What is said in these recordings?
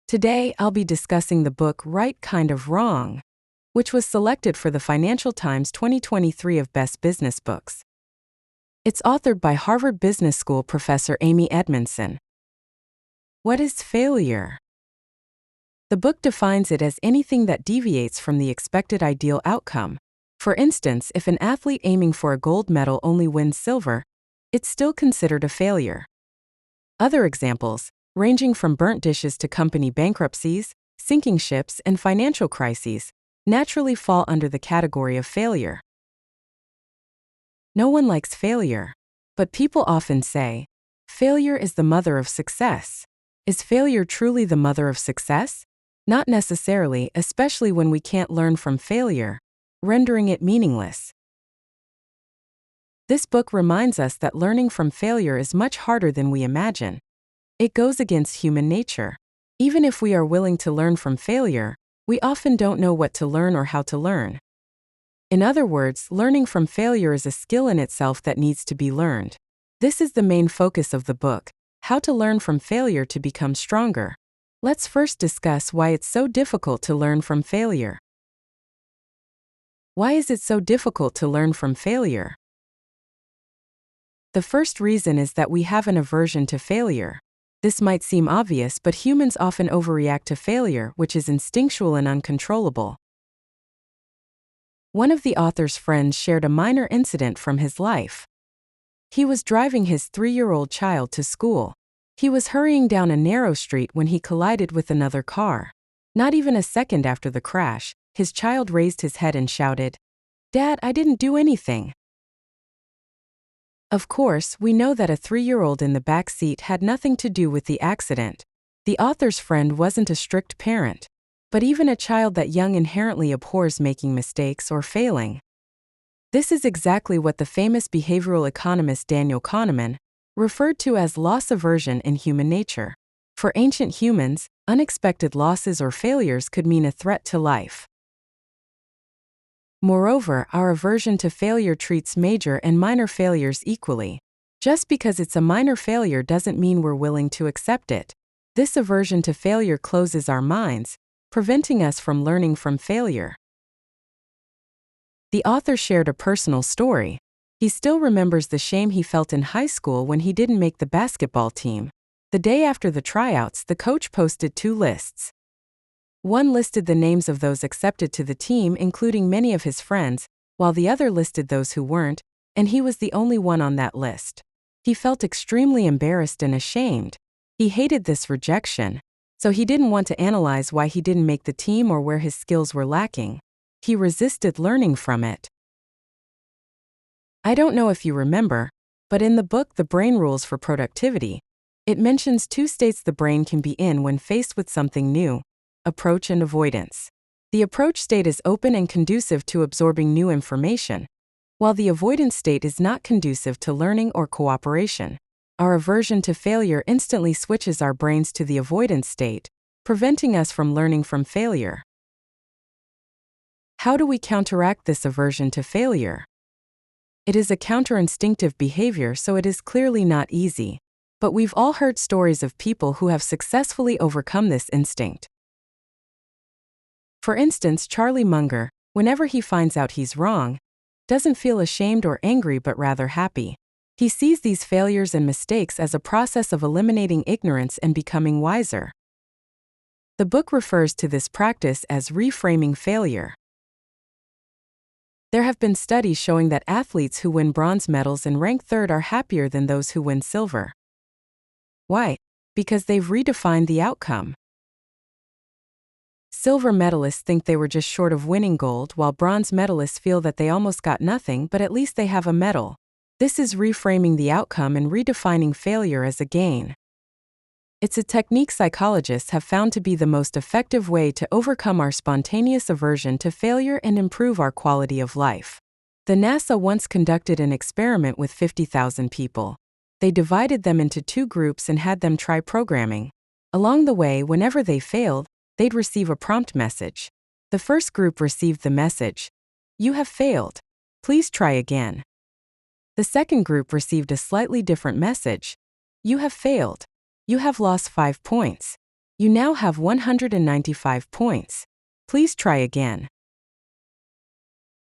Today, I'll be discussing the book Right Kind of Wrong, which was selected for the Financial Times 2023 of Best Business Books. It's authored by Harvard Business School professor Amy Edmondson. What is failure? The book defines it as anything that deviates from the expected ideal outcome. For instance, if an athlete aiming for a gold medal only wins silver, it's still considered a failure. Other examples, ranging from burnt dishes to company bankruptcies, sinking ships, and financial crises, naturally fall under the category of failure. No one likes failure, but people often say, failure is the mother of success. Is failure truly the mother of success? Not necessarily, especially when we can't learn from failure, rendering it meaningless. This book reminds us that learning from failure is much harder than we imagine. It goes against human nature. Even if we are willing to learn from failure, we often don't know what to learn or how to learn. In other words, learning from failure is a skill in itself that needs to be learned. This is the main focus of the book, how to learn from failure to become stronger. Let's first discuss why it's so difficult to learn from failure. Why is it so difficult to learn from failure? The first reason is that we have an aversion to failure. This might seem obvious, but humans often overreact to failure, which is instinctual and uncontrollable. One of the author's friends shared a minor incident from his life. He was driving his 3-year-old child to school. He was hurrying down a narrow street when he collided with another car. Not even a second after the crash, his child raised his head and shouted, "Dad, I didn't do anything." Of course, we know that a 3-year-old in the back seat had nothing to do with the accident. The author's friend wasn't a strict parent. But even a child that young inherently abhors making mistakes or failing. This is exactly what the famous behavioral economist Daniel Kahneman referred to as loss aversion in human nature. For ancient humans, unexpected losses or failures could mean a threat to life. Moreover, our aversion to failure treats major and minor failures equally. Just because it's a minor failure doesn't mean we're willing to accept it. This aversion to failure closes our minds, preventing us from learning from failure. The author shared a personal story. He still remembers the shame he felt in high school when he didn't make the basketball team. The day after the tryouts, the coach posted 2 lists. One listed the names of those accepted to the team, including many of his friends, while the other listed those who weren't, and he was the only one on that list. He felt extremely embarrassed and ashamed. He hated this rejection, so he didn't want to analyze why he didn't make the team or where his skills were lacking. He resisted learning from it. I don't know if you remember, but in the book The Brain Rules for Productivity, it mentions 2 states the brain can be in when faced with something new: approach and avoidance. The approach state is open and conducive to absorbing new information, while the avoidance state is not conducive to learning or cooperation. Our aversion to failure instantly switches our brains to the avoidance state, preventing us from learning from failure. How do we counteract this aversion to failure? It is a counterinstinctive behavior, so it is clearly not easy. But we've all heard stories of people who have successfully overcome this instinct. For instance, Charlie Munger, whenever he finds out he's wrong, doesn't feel ashamed or angry but rather happy. He sees these failures and mistakes as a process of eliminating ignorance and becoming wiser. The book refers to this practice as reframing failure. There have been studies showing that athletes who win bronze medals and rank 3rd are happier than those who win silver. Why? Because they've redefined the outcome. Silver medalists think they were just short of winning gold, while bronze medalists feel that they almost got nothing, but at least they have a medal. This is reframing the outcome and redefining failure as a gain. It's a technique psychologists have found to be the most effective way to overcome our spontaneous aversion to failure and improve our quality of life. The NASA once conducted an experiment with 50,000 people. They divided them into 2 groups and had them try programming. Along the way, whenever they failed, they'd receive a prompt message. The first group received the message, "You have failed. Please try again." The second group received a slightly different message, "You have failed. You have lost 5 points. You now have 195 points. Please try again.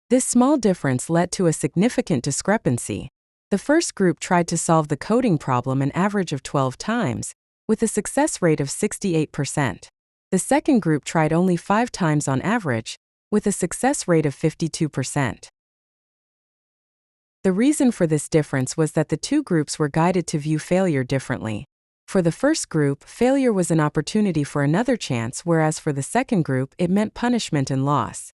This small difference led to a significant discrepancy. The first group tried to solve the coding problem an average of 12 times, with a success rate of 68%. The second group tried only 5 times on average, with a success rate of 52%. The reason for this difference was that the two groups were guided to view failure differently. For the first group, failure was an opportunity for another chance, whereas for the second group, it meant punishment and loss.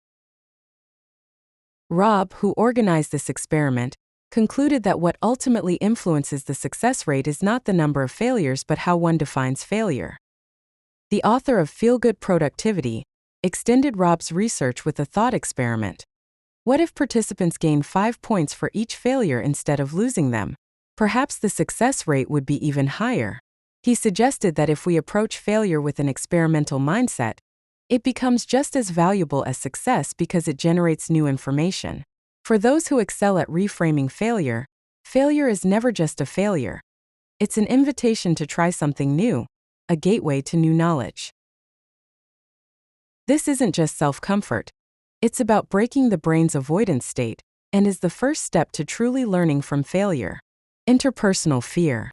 Rob, who organized this experiment, concluded that what ultimately influences the success rate is not the number of failures but how one defines failure. The author of Feel Good Productivity extended Rob's research with a thought experiment. What if participants gained 5 points for each failure instead of losing them? Perhaps the success rate would be even higher. He suggested that if we approach failure with an experimental mindset, it becomes just as valuable as success because it generates new information. For those who excel at reframing failure, failure is never just a failure. It's an invitation to try something new, a gateway to new knowledge. This isn't just self-comfort. It's about breaking the brain's avoidance state, and is the first step to truly learning from failure. Interpersonal fear.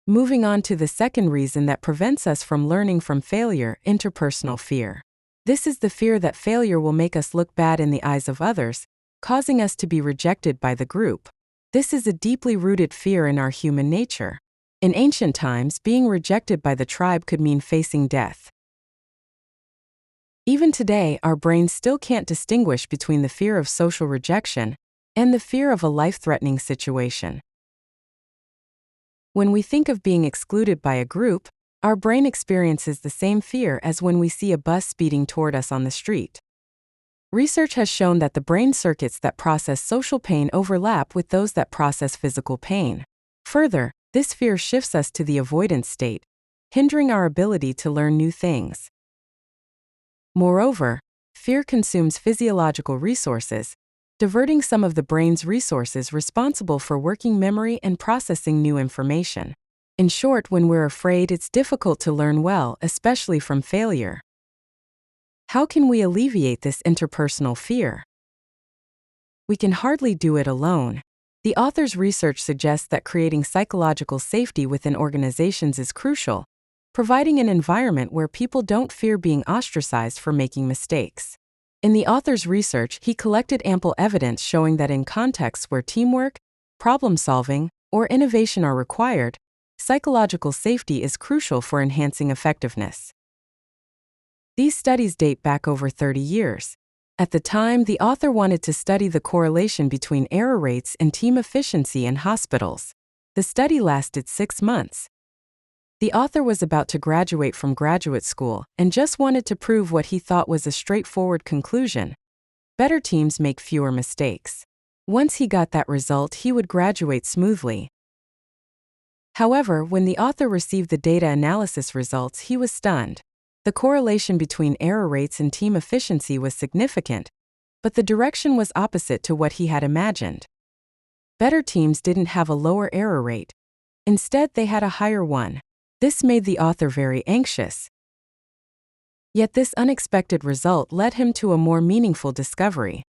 Moving on to the second reason that prevents us from learning from failure, interpersonal fear. This is the fear that failure will make us look bad in the eyes of others, causing us to be rejected by the group. This is a deeply rooted fear in our human nature. In ancient times, being rejected by the tribe could mean facing death. Even today, our brains still can't distinguish between the fear of social rejection and the fear of a life-threatening situation. When we think of being excluded by a group, our brain experiences the same fear as when we see a bus speeding toward us on the street. Research has shown that the brain circuits that process social pain overlap with those that process physical pain. Further, this fear shifts us to the avoidance state, hindering our ability to learn new things. Moreover, fear consumes physiological resources, diverting some of the brain's resources responsible for working memory and processing new information. In short, when we're afraid, it's difficult to learn well, especially from failure. How can we alleviate this interpersonal fear? We can hardly do it alone. The author's research suggests that creating psychological safety within organizations is crucial, providing an environment where people don't fear being ostracized for making mistakes. In the author's research, he collected ample evidence showing that in contexts where teamwork, problem-solving, or innovation are required, psychological safety is crucial for enhancing effectiveness. These studies date back over 30 years. At the time, the author wanted to study the correlation between error rates and team efficiency in hospitals. The study lasted 6 months. The author was about to graduate from graduate school and just wanted to prove what he thought was a straightforward conclusion. Better teams make fewer mistakes. Once he got that result, he would graduate smoothly. However, when the author received the data analysis results, he was stunned. The correlation between error rates and team efficiency was significant, but the direction was opposite to what he had imagined. Better teams didn't have a lower error rate. Instead, they had a higher one. This made the author very anxious. Yet this unexpected result led him to a more meaningful discovery.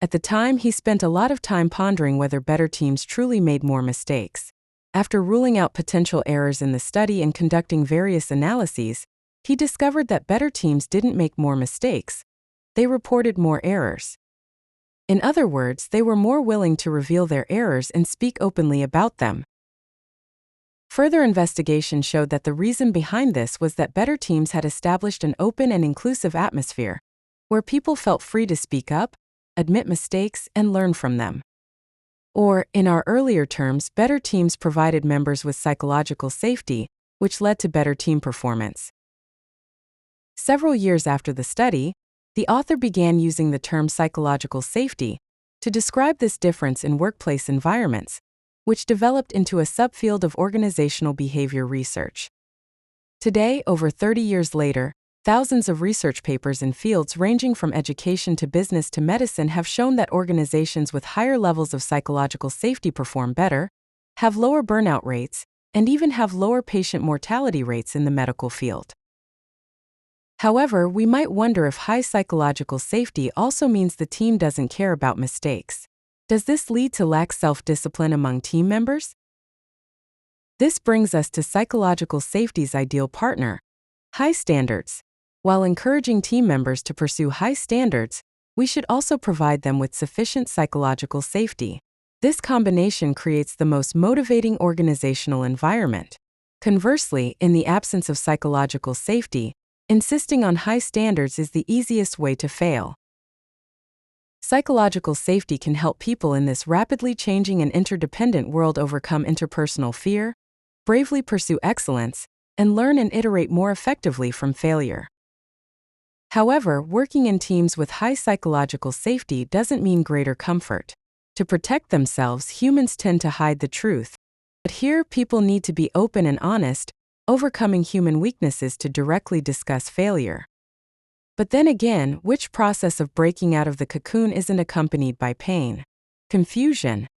At the time, he spent a lot of time pondering whether better teams truly made more mistakes. After ruling out potential errors in the study and conducting various analyses, he discovered that better teams didn't make more mistakes. They reported more errors. In other words, they were more willing to reveal their errors and speak openly about them. Further investigation showed that the reason behind this was that better teams had established an open and inclusive atmosphere, where people felt free to speak up, admit mistakes, and learn from them. Or, in our earlier terms, better teams provided members with psychological safety, which led to better team performance. Several years after the study, the author began using the term psychological safety to describe this difference in workplace environments, which developed into a subfield of organizational behavior research. Today, over 30 years later, thousands of research papers in fields ranging from education to business to medicine have shown that organizations with higher levels of psychological safety perform better, have lower burnout rates, and even have lower patient mortality rates in the medical field. However, we might wonder if high psychological safety also means the team doesn't care about mistakes. Does this lead to lax self-discipline among team members? This brings us to psychological safety's ideal partner: high standards. While encouraging team members to pursue high standards, we should also provide them with sufficient psychological safety. This combination creates the most motivating organizational environment. Conversely, in the absence of psychological safety, insisting on high standards is the easiest way to fail. Psychological safety can help people in this rapidly changing and interdependent world overcome interpersonal fear, bravely pursue excellence, and learn and iterate more effectively from failure. However, working in teams with high psychological safety doesn't mean greater comfort. To protect themselves, humans tend to hide the truth. But here, people need to be open and honest, overcoming human weaknesses to directly discuss failure. But then again, which process of breaking out of the cocoon isn't accompanied by pain? Confusion.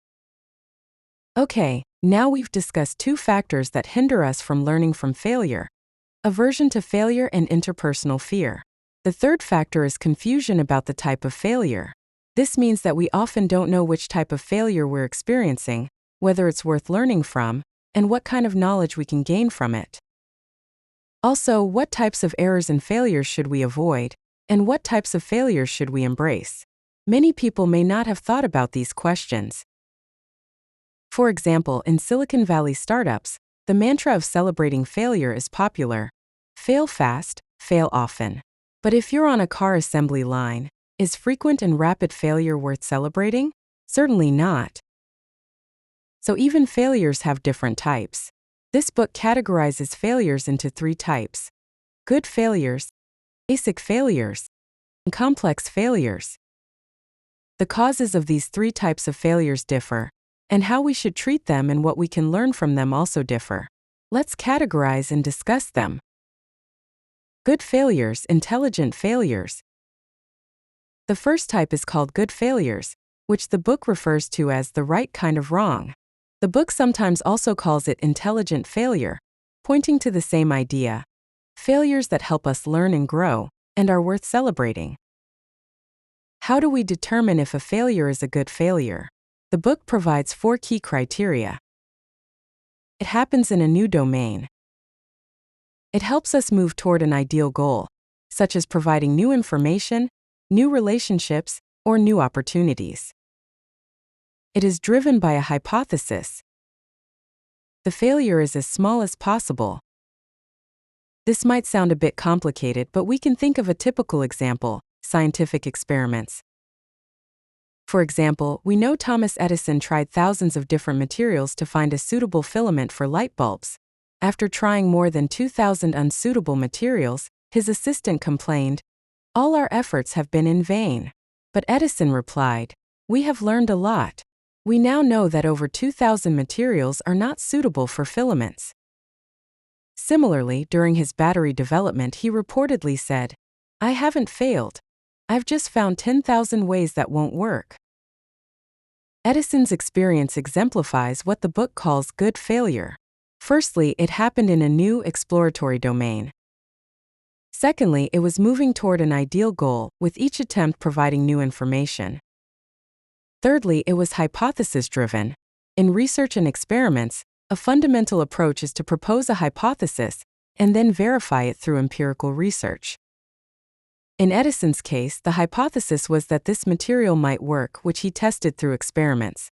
Okay, now we've discussed two factors that hinder us from learning from failure: aversion to failure and interpersonal fear. The third factor is confusion about the type of failure. This means that we often don't know which type of failure we're experiencing, whether it's worth learning from, and what kind of knowledge we can gain from it. Also, what types of errors and failures should we avoid, and what types of failures should we embrace? Many people may not have thought about these questions. For example, in Silicon Valley startups, the mantra of celebrating failure is popular: fail fast, fail often. But if you're on a car assembly line, is frequent and rapid failure worth celebrating? Certainly not. So even failures have different types. This book categorizes failures into 3 types: good failures, basic failures, and complex failures. The causes of these 3 types of failures differ, and how we should treat them and what we can learn from them also differ. Let's categorize and discuss them. Good failures, intelligent failures. The first type is called good failures, which the book refers to as the right kind of wrong. The book sometimes also calls it intelligent failure, pointing to the same idea: failures that help us learn and grow, and are worth celebrating. How do we determine if a failure is a good failure? The book provides 4 key criteria. It happens in a new domain. It helps us move toward an ideal goal, such as providing new information, new relationships, or new opportunities. It is driven by a hypothesis. The failure is as small as possible. This might sound a bit complicated, but we can think of a typical example: scientific experiments. For example, we know Thomas Edison tried thousands of different materials to find a suitable filament for light bulbs. After trying more than 2,000 unsuitable materials, his assistant complained, "All our efforts have been in vain." But Edison replied, "We have learned a lot. We now know that over 2,000 materials are not suitable for filaments." Similarly, during his battery development, he reportedly said, "I haven't failed. I've just found 10,000 ways that won't work." Edison's experience exemplifies what the book calls good failure. Firstly, it happened in a new, exploratory domain. Secondly, it was moving toward an ideal goal, with each attempt providing new information. Thirdly, it was hypothesis-driven. In research and experiments, a fundamental approach is to propose a hypothesis and then verify it through empirical research. In Edison's case, the hypothesis was that this material might work, which he tested through experiments.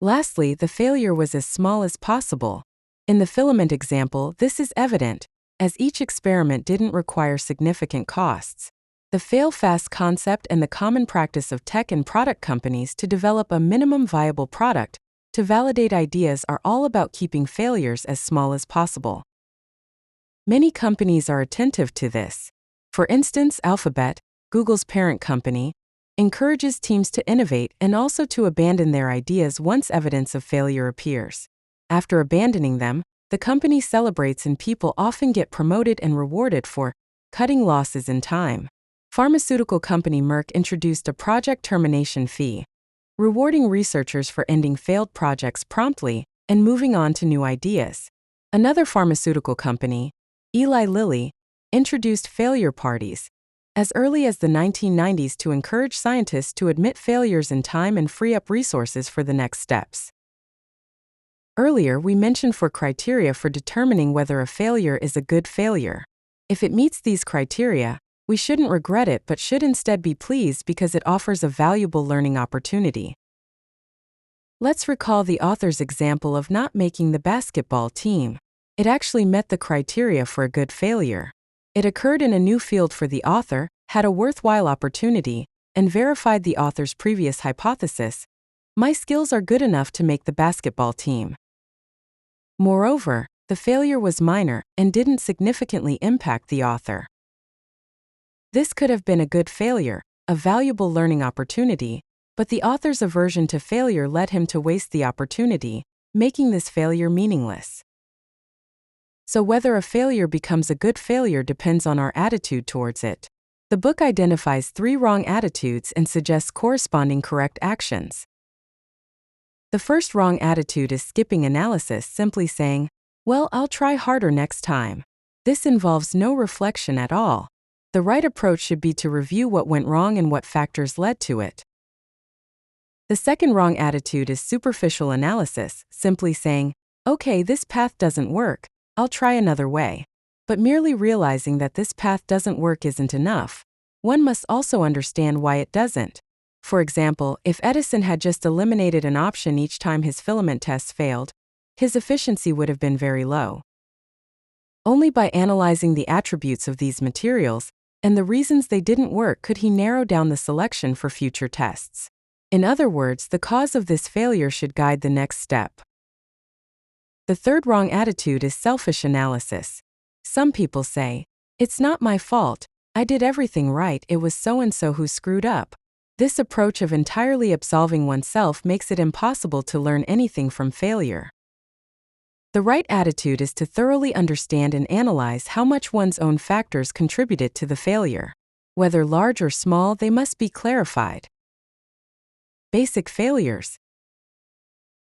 Lastly, the failure was as small as possible. In the filament example, this is evident, as each experiment didn't require significant costs. The fail-fast concept and the common practice of tech and product companies to develop a minimum viable product to validate ideas are all about keeping failures as small as possible. Many companies are attentive to this. For instance, Alphabet, Google's parent company, encourages teams to innovate and also to abandon their ideas once evidence of failure appears. After abandoning them, the company celebrates and people often get promoted and rewarded for cutting losses in time. Pharmaceutical company Merck introduced a project termination fee, rewarding researchers for ending failed projects promptly and moving on to new ideas. Another pharmaceutical company, Eli Lilly, introduced failure parties as early as the 1990s to encourage scientists to admit failures in time and free up resources for the next steps. Earlier, we mentioned four criteria for determining whether a failure is a good failure. If it meets these criteria, we shouldn't regret it but should instead be pleased because it offers a valuable learning opportunity. Let's recall the author's example of not making the basketball team. It actually met the criteria for a good failure. It occurred in a new field for the author, had a worthwhile opportunity, and verified the author's previous hypothesis: my skills are good enough to make the basketball team. Moreover, the failure was minor and didn't significantly impact the author. This could have been a good failure, a valuable learning opportunity, but the author's aversion to failure led him to waste the opportunity, making this failure meaningless. So whether a failure becomes a good failure depends on our attitude towards it. The book identifies 3 wrong attitudes and suggests corresponding correct actions. The first wrong attitude is skipping analysis, simply saying, "Well, I'll try harder next time." This involves no reflection at all. The right approach should be to review what went wrong and what factors led to it. The second wrong attitude is superficial analysis, simply saying, "Okay, this path doesn't work, I'll try another way." But merely realizing that this path doesn't work isn't enough. One must also understand why it doesn't. For example, if Edison had just eliminated an option each time his filament tests failed, his efficiency would have been very low. Only by analyzing the attributes of these materials and the reasons they didn't work could he narrow down the selection for future tests. In other words, the cause of this failure should guide the next step. The third wrong attitude is selfish analysis. Some people say, "It's not my fault, I did everything right, it was so-and-so who screwed up." This approach of entirely absolving oneself makes it impossible to learn anything from failure. The right attitude is to thoroughly understand and analyze how much one's own factors contributed to the failure. Whether large or small, they must be clarified. Basic failures.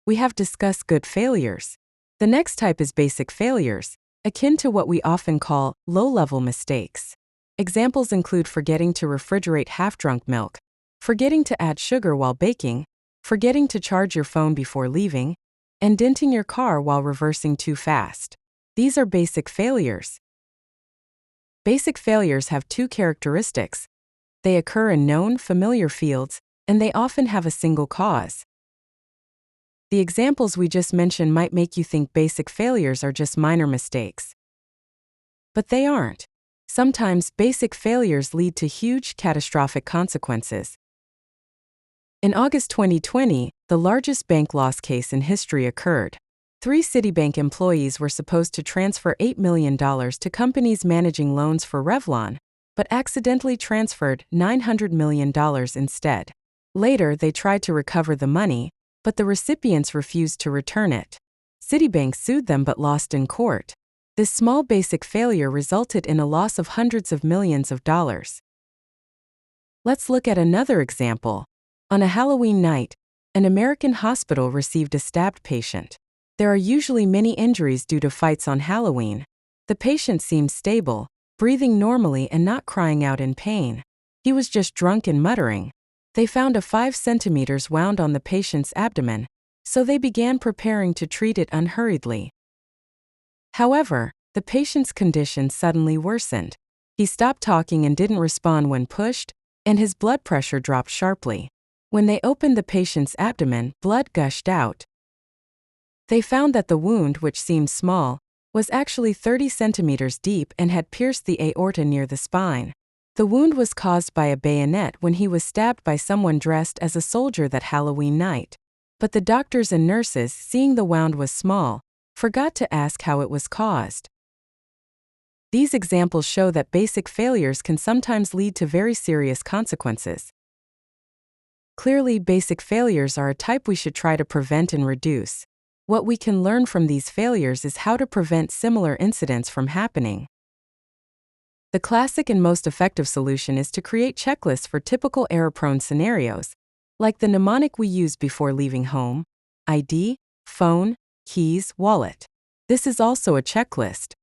We have discussed good failures. The next type is basic failures, akin to what we often call low-level mistakes. Examples include forgetting to refrigerate half-drunk milk, forgetting to add sugar while baking, forgetting to charge your phone before leaving, and denting your car while reversing too fast. These are basic failures. Basic failures have 2 characteristics. They occur in known, familiar fields, and they often have a single cause. The examples we just mentioned might make you think basic failures are just minor mistakes. But they aren't. Sometimes basic failures lead to huge, catastrophic consequences. In August 2020, the largest bank loss case in history occurred. 3 Citibank employees were supposed to transfer $8 million to companies managing loans for Revlon, but accidentally transferred $900 million instead. Later, they tried to recover the money, but the recipients refused to return it. Citibank sued them but lost in court. This small basic failure resulted in a loss of hundreds of millions of dollars. Let's look at another example. On a Halloween night, an American hospital received a stabbed patient. There are usually many injuries due to fights on Halloween. The patient seemed stable, breathing normally and not crying out in pain. He was just drunk and muttering. They found a 5 centimeters wound on the patient's abdomen, so they began preparing to treat it unhurriedly. However, the patient's condition suddenly worsened. He stopped talking and didn't respond when pushed, and his blood pressure dropped sharply. When they opened the patient's abdomen, blood gushed out. They found that the wound, which seemed small, was actually 30 centimeters deep and had pierced the aorta near the spine. The wound was caused by a bayonet when he was stabbed by someone dressed as a soldier that Halloween night. But the doctors and nurses, seeing the wound was small, forgot to ask how it was caused. These examples show that basic failures can sometimes lead to very serious consequences. Clearly, basic failures are a type we should try to prevent and reduce. What we can learn from these failures is how to prevent similar incidents from happening. The classic and most effective solution is to create checklists for typical error-prone scenarios, like the mnemonic we use before leaving home: ID, phone, keys, wallet. This is also a checklist.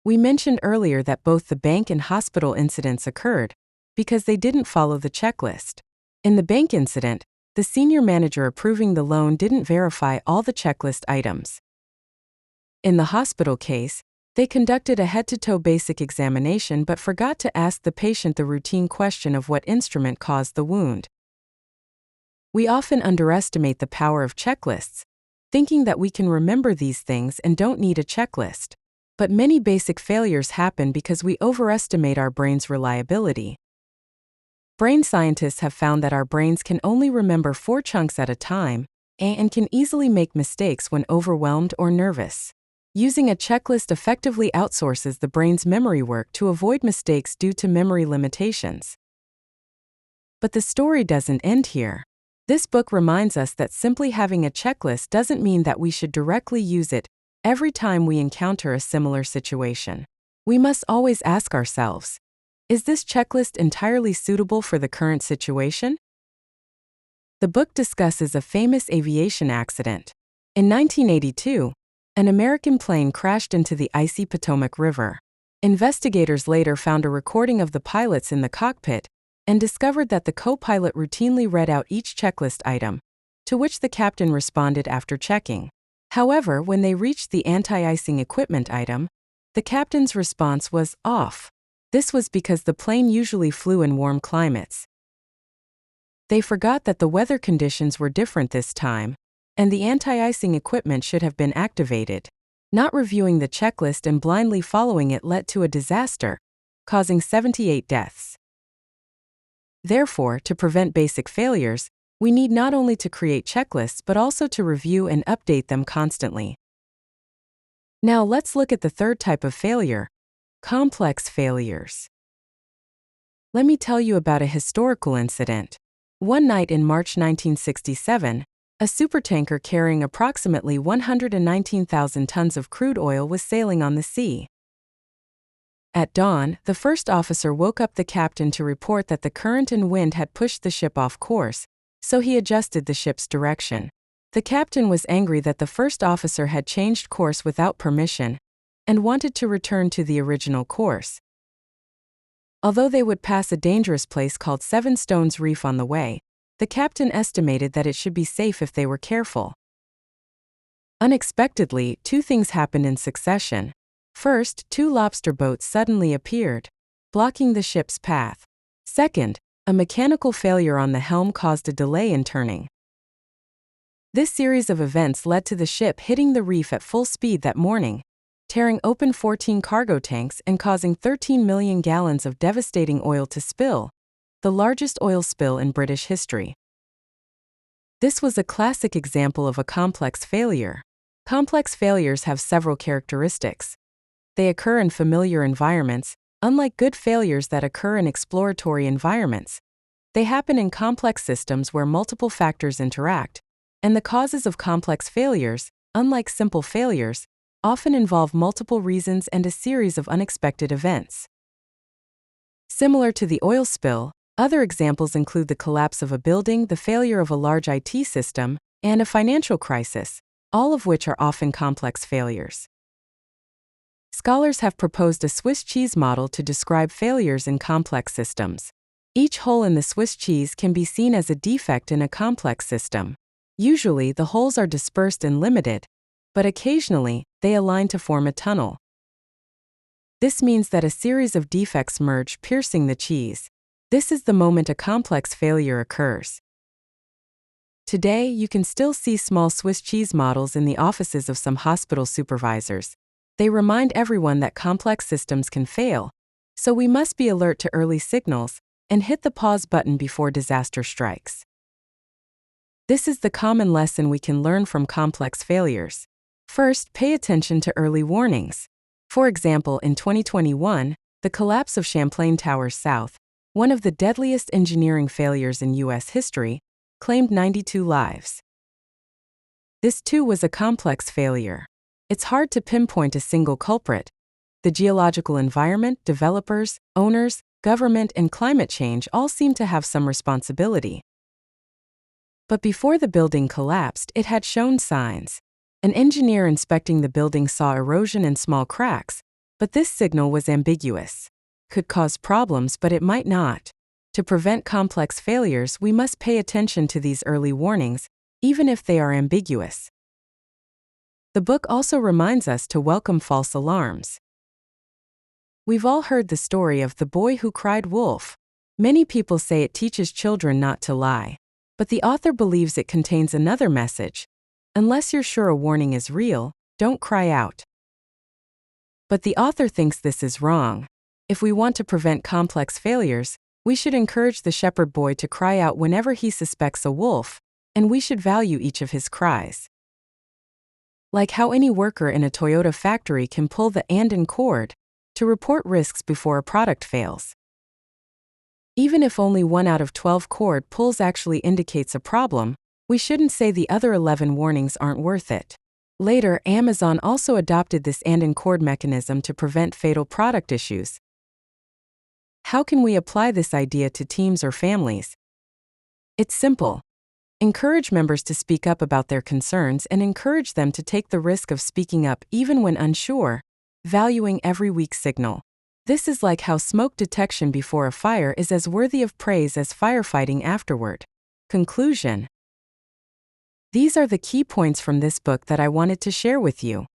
We mentioned earlier that both the bank and hospital incidents occurred because they didn't follow the checklist. In the bank incident, the senior manager approving the loan didn't verify all the checklist items. In the hospital case, they conducted a head-to-toe basic examination but forgot to ask the patient the routine question of what instrument caused the wound. We often underestimate the power of checklists, thinking that we can remember these things and don't need a checklist. But many basic failures happen because we overestimate our brain's reliability. Brain scientists have found that our brains can only remember 4 chunks at a time and can easily make mistakes when overwhelmed or nervous. Using a checklist effectively outsources the brain's memory work to avoid mistakes due to memory limitations. But the story doesn't end here. This book reminds us that simply having a checklist doesn't mean that we should directly use it every time we encounter a similar situation. We must always ask ourselves, is this checklist entirely suitable for the current situation? The book discusses a famous aviation accident. In 1982, an American plane crashed into the icy Potomac River. Investigators later found a recording of the pilots in the cockpit and discovered that the co-pilot routinely read out each checklist item, to which the captain responded after checking. However, when they reached the anti-icing equipment item, the captain's response was off. This was because the plane usually flew in warm climates. They forgot that the weather conditions were different this time, and the anti-icing equipment should have been activated. Not reviewing the checklist and blindly following it led to a disaster, causing 78 deaths. Therefore, to prevent basic failures, we need not only to create checklists but also to review and update them constantly. Now let's look at the third type of failure: complex failures. Let me tell you about a historical incident. One night in March 1967, a supertanker carrying approximately 119,000 tons of crude oil was sailing on the sea. At dawn, the first officer woke up the captain to report that the current and wind had pushed the ship off course, so he adjusted the ship's direction. The captain was angry that the first officer had changed course without permission and wanted to return to the original course. Although they would pass a dangerous place called Seven Stones Reef on the way, the captain estimated that it should be safe if they were careful. Unexpectedly, 2 things happened in succession. First, 2 lobster boats suddenly appeared, blocking the ship's path. Second, a mechanical failure on the helm caused a delay in turning. This series of events led to the ship hitting the reef at full speed that morning, tearing open 14 cargo tanks and causing 13 million gallons of devastating oil to spill, the largest oil spill in British history. This was a classic example of a complex failure. Complex failures have several characteristics. They occur in familiar environments, unlike good failures that occur in exploratory environments. They happen in complex systems where multiple factors interact, and the causes of complex failures, unlike simple failures, often involve multiple reasons and a series of unexpected events. Similar to the oil spill, other examples include the collapse of a building, the failure of a large IT system, and a financial crisis, all of which are often complex failures. Scholars have proposed a Swiss cheese model to describe failures in complex systems. Each hole in the Swiss cheese can be seen as a defect in a complex system. Usually, the holes are dispersed and limited, but occasionally, they align to form a tunnel. This means that a series of defects merge, piercing the cheese. This is the moment a complex failure occurs. Today, you can still see small Swiss cheese models in the offices of some hospital supervisors. They remind everyone that complex systems can fail, so we must be alert to early signals and hit the pause button before disaster strikes. This is the common lesson we can learn from complex failures. First, pay attention to early warnings. For example, in 2021, the collapse of Champlain Towers South, one of the deadliest engineering failures in U.S. history, claimed 92 lives. This too was a complex failure. It's hard to pinpoint a single culprit. The geological environment, developers, owners, government, and climate change all seem to have some responsibility. But before the building collapsed, it had shown signs. An engineer inspecting the building saw erosion and small cracks, but this signal was ambiguous. Could cause problems, but it might not. To prevent complex failures, we must pay attention to these early warnings, even if they are ambiguous. The book also reminds us to welcome false alarms. We've all heard the story of the boy who cried wolf. Many people say it teaches children not to lie, but the author believes it contains another message. Unless you're sure a warning is real, don't cry out. But the author thinks this is wrong. If we want to prevent complex failures, we should encourage the shepherd boy to cry out whenever he suspects a wolf, and we should value each of his cries. Like how any worker in a Toyota factory can pull the and cord to report risks before a product fails. Even if only 1 out of 12 cord pulls actually indicates a problem, we shouldn't say the other 11 warnings aren't worth it. Later, Amazon also adopted this and cord mechanism to prevent fatal product issues. How can we apply this idea to teams or families? It's simple. Encourage members to speak up about their concerns and encourage them to take the risk of speaking up even when unsure, valuing every weak signal. This is like how smoke detection before a fire is as worthy of praise as firefighting afterward. Conclusion. These are the key points from this book that I wanted to share with you.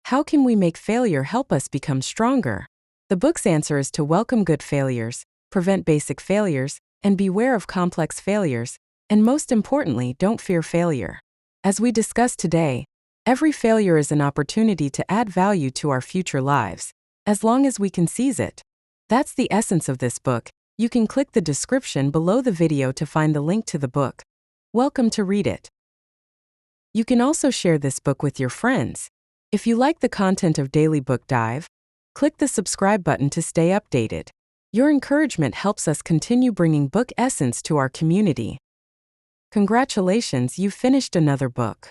How can we make failure help us become stronger? The book's answer is to welcome good failures, prevent basic failures, and beware of complex failures, and most importantly, don't fear failure. As we discussed today, every failure is an opportunity to add value to our future lives, as long as we can seize it. That's the essence of this book. You can click the description below the video to find the link to the book. Welcome to read it. You can also share this book with your friends. If you like the content of Daily Book Dive, click the subscribe button to stay updated. Your encouragement helps us continue bringing book essence to our community. Congratulations, you've finished another book.